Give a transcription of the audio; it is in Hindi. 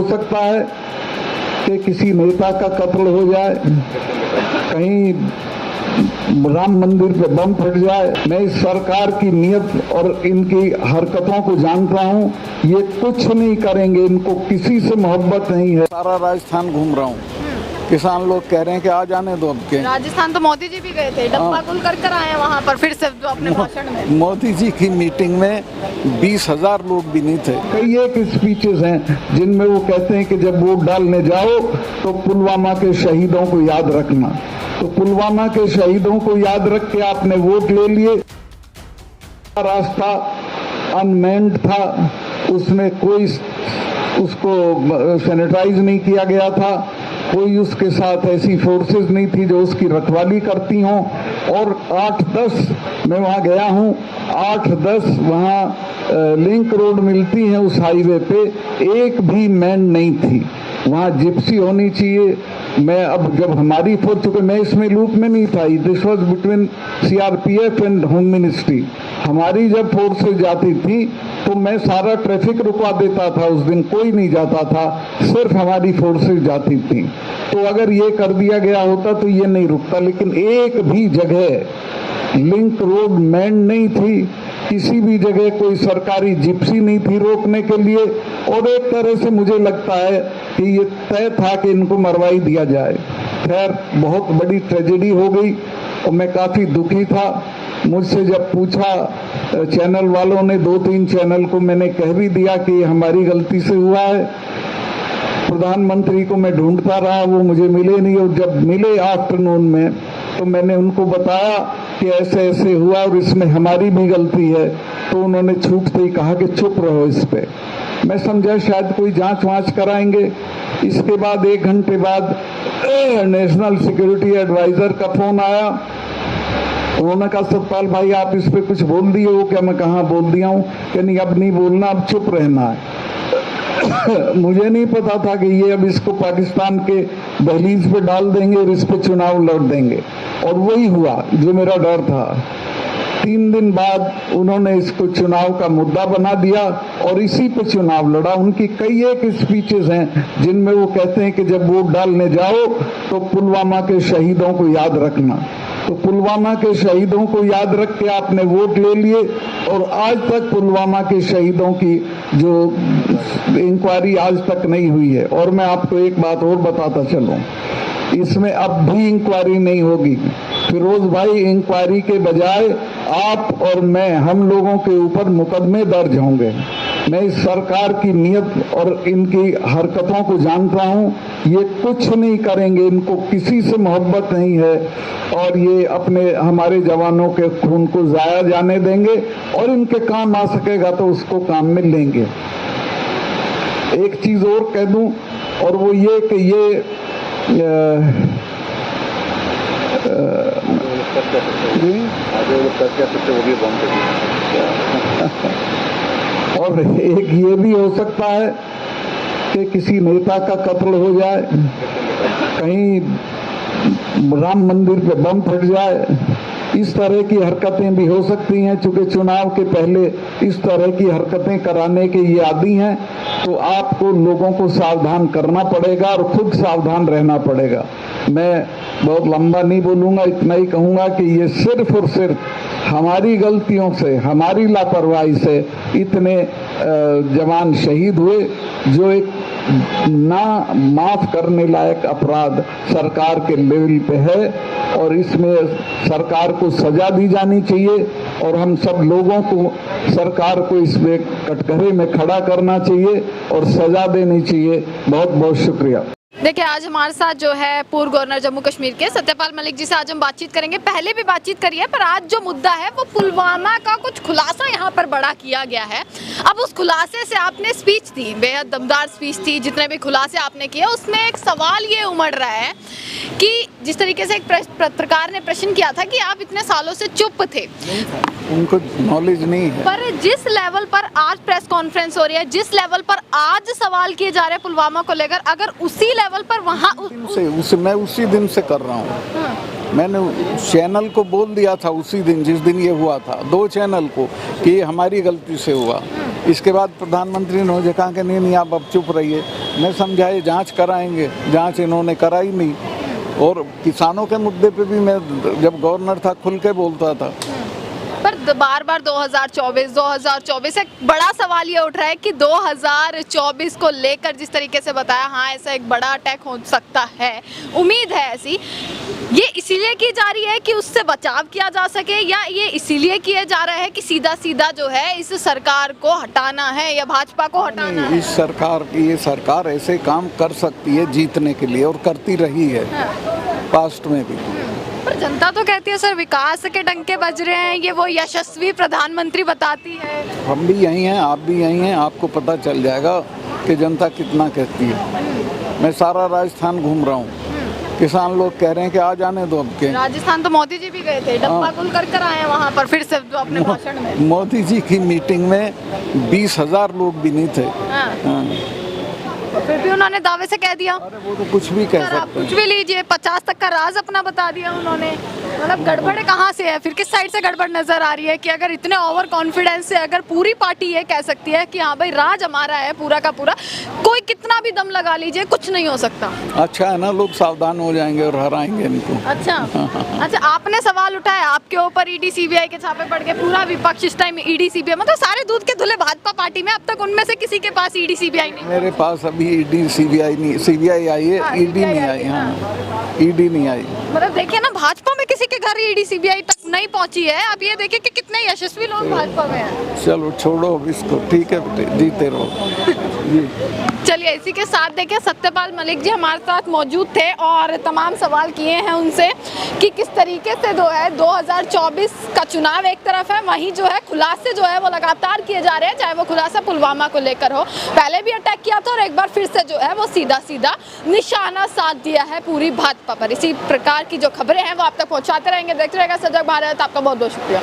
सकता है कि किसी नेता का कत्ल हो जाए, कहीं राम मंदिर पे बम फट जाए। मैं इस सरकार की नीयत और इनकी हरकतों को जानता हूँ। ये कुछ नहीं करेंगे, इनको किसी से मोहब्बत नहीं है। सारा राजस्थान घूम रहा हूँ, किसान लोग कह रहे हैं कि आ जाने दो अब के। राजस्थान तो मोदी जी भी गए थे, डब्बा गुल कर आए वहाँ पर फिर से जो अपने भाषण में। मोदी जी की मीटिंग में 20,000 लोग भी नहीं थे। कई एक स्पीचेस हैं जिनमें वो कहते हैं कि जब वोट डालने जाओ तो पुलवामा के शहीदों को याद रखना। तो पुलवामा के शहीदों को याद रख के आपने वोट ले लिए। रास्ता अनमेन्ड था, उसमें कोई उसको सैनिटाइज नहीं किया गया था, कोई उसके साथ ऐसी फोर्सेस नहीं थी जो उसकी रखवाली करती हों। और 8-10 मैं वहाँ गया हूँ, 8-10 वहाँ लिंक रोड मिलती हैं उस हाईवे पे, एक भी मैन नहीं थी। वहाँ जिप्सी होनी चाहिए। मैं अब जब हमारी फोर्स, चूंकि मैं इसमें लूप में नहीं था, this was between CRPF and home ministry. हमारी जब फोर्सेज जाती थी तो मैं सारा ट्रैफिक रुकवा देता था, उस दिन कोई नहीं जाता था, सिर्फ हमारी फोर्सेज जाती थी। तो अगर ये कर दिया गया होता तो ये नहीं रुकता। लेकिन एक भी जगह लिंक रोड मैन नहीं थी, किसी भी जगह कोई सरकारी जिप्सी नहीं थी रोकने के लिए। और एक तरह से मुझे लगता है कि ये तय था कि इनको मरवाई दिया जाए। खैर, बहुत बड़ी ट्रेजेडी हो गई और मैं काफी दुखी था। मुझसे जब पूछा चैनल वालों ने, 2-3 चैनल को मैंने कह भी दिया कि हमारी गलती से हुआ है। प्रधानमंत्री को मैं ढूंढता रहा, वो मुझे मिले नहीं। और जब मिले आफ्टरनून में तो मैंने उनको बताया कि ऐसे ऐसे हुआ और इसमें हमारी भी गलती है। तो उन्होंने छूटते ही कहा कि चुप रहो इस पे। मैं समझा शायद कोई जांच वांच कराएंगे। इसके बाद 1 घंटे बाद नेशनल सिक्योरिटी एडवाइजर का फोन आया। उन्होंने कहा, सतपाल भाई आप इस पे कुछ बोल दिए हो क्या? मैं कहाँ बोल दिया हूँ? कि नहीं, अब नहीं बोलना, अब चुप रहना है। मुझे नहीं पता था कि ये अब इसको पाकिस्तान के दहलीज पे डाल देंगे और इस पे चुनाव लड़ देंगे। और वही हुआ जो मेरा डर था। 3 दिन बाद उन्होंने इसको चुनाव का मुद्दा बना दिया और इसी पे चुनाव लड़ा। उनकी कई एक स्पीचेस हैं जिनमें वो कहते हैं कि जब वोट डालने जाओ तो पुलवामा के शहीदों को याद रखना। तो पुलवामा के शहीदों को याद रख के आपने वोट ले लिए और आज तक पुलवामा के शहीदों की जो इंक्वायरी आज तक नहीं हुई है। और मैं आपको एक बात और बताता चलूं, इसमें अब भी इंक्वायरी नहीं होगी। फिरोज भाई, इंक्वायरी के बजाय आप और मैं, हम लोगों के ऊपर मुकदमे दर्ज होंगे। मैं इस सरकार की नीयत और इनकी हरकतों को जानता हूं। ये कुछ नहीं करेंगे, इनको किसी से मोहब्बत नहीं है और ये अपने हमारे जवानों के खून को जाया जाने देंगे और इनके काम आ सकेगा तो उसको काम में लेंगे। एक चीज और कह दूं, और वो ये कि ये और एक ये भी हो सकता है कि किसी नेता का कत्ल हो जाए, कहीं राम मंदिर पे बम फट जाए। इस तरह की हरकतें भी हो सकती हैं। चूंकि चुनाव के पहले इस तरह की हरकतें कराने के ये आदी हैं, तो आपको लोगों को सावधान करना पड़ेगा और खुद सावधान रहना पड़ेगा। मैं बहुत लंबा नहीं बोलूंगा, इतना ही कहूंगा कि ये सिर्फ और सिर्फ हमारी गलतियों से, हमारी लापरवाही से इतने जवान शहीद हुए, जो एक ना माफ करने लायक अपराध सरकार के लेवल पे है। और इसमें सरकार को सजा दी जानी चाहिए और हम सब लोगों को सरकार को इसमें कटघरे में खड़ा करना चाहिए और सजा देनी चाहिए। बहुत बहुत शुक्रिया। देखिए, आज हमारे साथ जो है पूर्व गवर्नर जम्मू कश्मीर के सत्यपाल मलिक जी से आज हम बातचीत करेंगे। पहले भी बातचीत करी है, पर आज जो मुद्दा है वो पुलवामा का कुछ खुलासा यहाँ पर बड़ा किया गया है। अब उस खुलासे से आपने स्पीच दी, बेहद दमदार स्पीच थी। जितने भी खुलासे आपने किए उसमें एक सवाल ये उमड़ रहा है कि जिस तरीके से एक पत्रकार ने प्रश्न किया था कि आप इतने सालों से चुप थे, उनको नॉलेज नहीं है। पर जिस लेवल पर आज प्रेस कॉन्फ्रेंस हो रही है, जिस लेवल पर आज सवाल किए जा रहे हैं पुलवामा को लेकर, अगर उसी लेवल पर वहाँ मैं उसी दिन से कर रहा हूँ। मैंने चैनल को बोल दिया था उसी दिन जिस दिन ये हुआ था, 2 चैनल को, कि ये हमारी गलती से हुआ। इसके बाद प्रधानमंत्री ने मुझे कहा कि नहीं आप अब चुप रहिए। मैं समझा ये जांच कराएंगे, जांच इन्होंने कराई नहीं। और किसानों के मुद्दे पे भी मैं जब गवर्नर था खुल के बोलता था। पर बार बार 2024 एक बड़ा सवाल ये उठ रहा है कि 2024 को लेकर जिस तरीके से बताया, हाँ ऐसा एक बड़ा अटैक हो सकता है, उम्मीद है ऐसी, ये इसीलिए की जा रही है कि उससे बचाव किया जा सके, या ये इसीलिए किया जा रहा है कि सीधा सीधा जो है इस सरकार को हटाना है या भाजपा को हटाना है? इस सरकार की, ये सरकार ऐसे काम कर सकती है जीतने के लिए, और करती रही है पास्ट में भी। पर जनता तो कहती है सर विकास के डंके बज रहे हैं, ये वो यशस्वी प्रधानमंत्री बताती है। हम भी यही हैं, आप भी यही हैं, आपको पता चल जाएगा कि जनता कितना कहती है। मैं सारा राजस्थान घूम रहा हूँ, किसान लोग कह रहे हैं कि आ जाने दो अब के। राजस्थान तो मोदी जी भी गए थे, डब्बा गुल कर आए हैं वहाँ पर फिर से अपने भाषण में। मोदी जी की मीटिंग में 20,000 लोग भी नहीं थे। हाँ। फिर भी उन्होंने दावे से कह दिया। अरे वो तो कुछ भी कह सर आप सकते कुछ हैं। भी लीजिए, 50 तक का राज अपना बता दिया उन्होंने। मतलब गड़बड़ कहाँ से है, फिर किस साइड से गड़बड़ नजर आ रही है कि अगर इतने ओवर कॉन्फिडेंस से अगर पूरी पार्टी ये कह सकती है कि हाँ भाई राज हमारा है पूरा का पूरा, कोई कितना भी दम लगा लीजिए कुछ नहीं हो सकता। अच्छा है ना, लोग सावधान हो जाएंगे और हराएंगे इनको। अच्छा अच्छा, आपने सवाल उठाया, आपके ऊपर ईडी सीबीआई के छापे पड़ गए, पूरा विपक्ष इस टाइम ईडी सीबीआई, मतलब सारे दूध के धुले भाजपा पार्टी में, अब तक उनमें से किसी के पास ईडी सीबीआई नहीं। मेरे पास अभी ईडी सीबीआई नहीं, सीबीआई आई है, ईडी नहीं आई। हाँ, ईडी नहीं आई। मतलब देखिए ना, भाजपा में किसी के घर ईडी सीबीआई तक नहीं पहुंची है। अब ये देखिए कि कितने यशस्वी लोग भाजपा में हैं। चलो छोड़ो अब इसको, ठीक है बेटे, जीते रहो जी। चलिए, इसी के साथ देखिए सत्यपाल मलिक जी हमारे साथ मौजूद थे और तमाम सवाल किए हैं उनसे कि किस तरीके से जो है 2024 का चुनाव एक तरफ है, वहीं जो है खुलासे जो है वो लगातार किए जा रहे हैं, चाहे वो खुलासा पुलवामा को लेकर हो, पहले भी अटैक किया था और एक बार फिर से जो है वो सीधा सीधा निशाना साध दिया है पूरी भाजपा पर। इसी प्रकार की जो खबरें हैं वो आप तक पहुंचाते रहेंगे, देखते रहेगा सजग भारत। आपका बहुत बहुत शुक्रिया।